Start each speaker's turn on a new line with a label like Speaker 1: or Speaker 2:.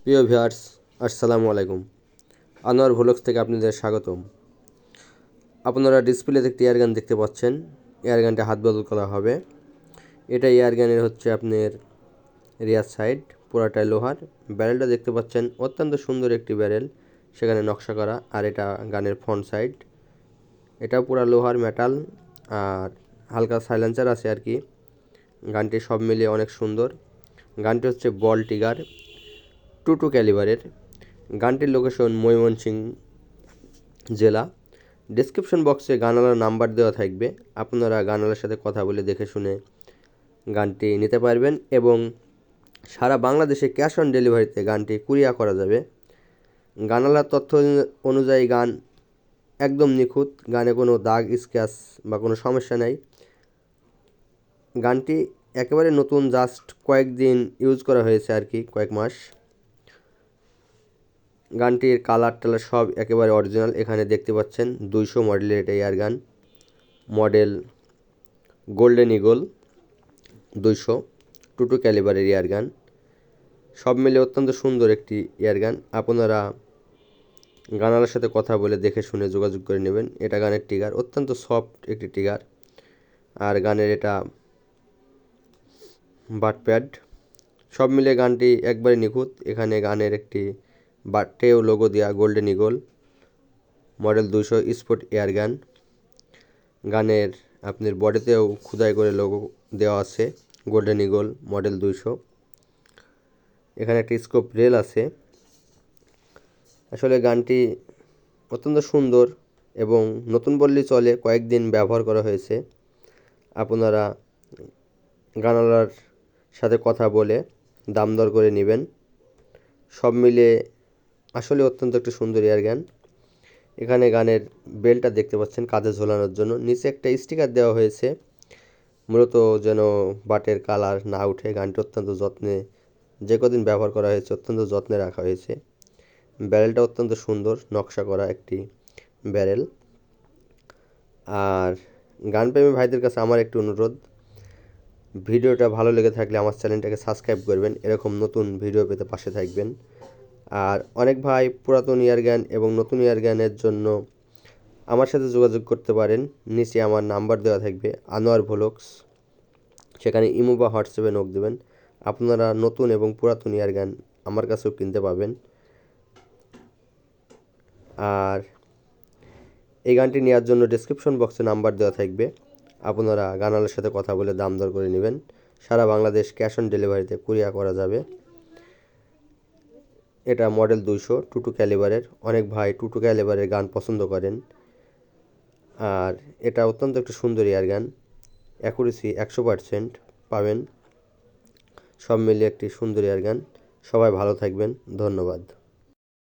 Speaker 1: প্রিয় ভিউয়ার্স, আসসালামু আলাইকুম। আনোয়ার ভ্লগস থেকে আপনাদের স্বাগতম। আপনারা ডিসপ্লেতে একটি এয়ারগান দেখতে পাচ্ছেন। এয়ারগানটা হাত বদল করা হবে। এটা এয়ারগানের হচ্ছে আপনার রিয়ার সাইড, পুরাটাই লোহার। ব্যারেলটা দেখতে পাচ্ছেন, অত্যন্ত সুন্দর একটি ব্যারেল, সেখানে নকশা করা। আর এটা গানের ফ্রন্ট সাইড, এটাও পুরা লোহার মেটাল, আর হালকা সাইলেন্সার আছে আর কি। গানটি সব মিলিয়ে অনেক সুন্দর। গানটি হচ্ছে বল টিগার 22 ক্যালিবারের। গানটির লোকেশন ময়মনসিংহ জেলা। ডেসক্রিপশন বক্সে গানওয়ালার নাম্বার দেওয়া থাকবে, আপনারা গানওয়ালার সাথে কথা বলে দেখে শুনে গানটি নিতে পারবেন এবং সারা বাংলাদেশে ক্যাশ অন ডেলিভারিতে গানটি কুরিয়ার করা যাবে। গানওয়ালার তথ্য অনুযায়ী গান একদম নিখুঁত, গানে কোনো দাগ স্ক্র্যাচ বা কোনো সমস্যা নেই। গানটি একেবারে নতুন, জাস্ট কয়েকদিন ইউজ করা হয়েছে আর কি, কয়েক মাস। গানটির কালার টালার সব একেবারে অরিজিনাল। এখানে দেখতে পাচ্ছেন 200 মডেলের এটা air gun, model golden eagle 200 22 ক্যালিবারের এয়ার গান। সব মিলে অত্যন্ত সুন্দর একটি এয়ার গান। আপনারা গানালার সাথে কথা বলে দেখে শুনে যোগাযোগ করে নেবেন। এটা গানের ট্রিগার, অত্যন্ত সফট একটি ট্রিগার। আর গানের এটা বাট প্যাড, সব মিলে গানটি একবারে নিখুঁত। এখানে গানের একটি বাট্টেও লোগো দেওয়া, golden eagle model 200 sport air গান। গানের আপনার বডিতেও খোদাই করে লোগো দেওয়া আছে, গোল্ডেন ইগল মডেল 200। এখানে একটি স্কোপ রেল আছে। আসলে গানটি অত্যন্ত সুন্দর এবং নতুন বললেই চলে, কয়েকদিন ব্যবহার করা হয়েছে। আপনারা গানওয়ালার সাথে কথা বলে দাম দর করে নেবেন। সব মিলে আসলে অত্যন্ত একটি সুন্দর এয়ার গান। এখানে গানের বেলটা দেখতে পাচ্ছেন কাঁধে ঝোলানোর জন্য, নিচে একটা স্টিকার দেওয়া হয়েছে মূলত যেন বাটের কালার না উঠে। গানটি অত্যন্ত যত্নে, যে কদিন ব্যবহার করা হয়েছে অত্যন্ত যত্নে রাখা হয়েছে। ব্যারেলটা অত্যন্ত সুন্দর নকশা করা একটি ব্যারেল। আর গানপ্রেমী ভাইদের কাছে আমার একটি অনুরোধ, ভিডিওটা ভালো লেগে থাকলে আমার চ্যানেলটাকে সাবস্ক্রাইব করবেন, এরকম নতুন ভিডিও পেতে পাশে থাকবেন। আর অনেক ভাই পুরাতন ইয়ার গান এবং নতুন ইয়ার গানের জন্য আমার সাথে যোগাযোগ করতে পারেন। নিচে আমার নাম্বার দেওয়া থাকবে, আনোয়ার ভ্লগস, সেখানে ইমো বা হোয়াটসঅ্যাপে নক দেবেন। আপনারা নতুন এবং পুরাতন ইয়ার গান আমার কাছেও কিনতে পাবেন। আর এই গানটি নেওয়ার জন্য ডেসক্রিপশন বক্সে নাম্বার দেওয়া থাকবে, আপনারা গানওয়ালার সাথে কথা বলে দাম দর করে নেবেন। সারা বাংলাদেশ ক্যাশ অন ডেলিভারিতে কুরিয়ার করা যাবে। এটা মডেল 200 22 ক্যালিবারের। অনেক ভাই 22 ক্যালিবারের গান পছন্দ করেন। আর এটা অত্যন্ত একটি সুন্দর এয়ার গান, অ্যাকুরেসি 100% পাবেন। সব মিলিয়ে একটি সুন্দর এয়ার গান। সবাই ভালো থাকবেন, ধন্যবাদ।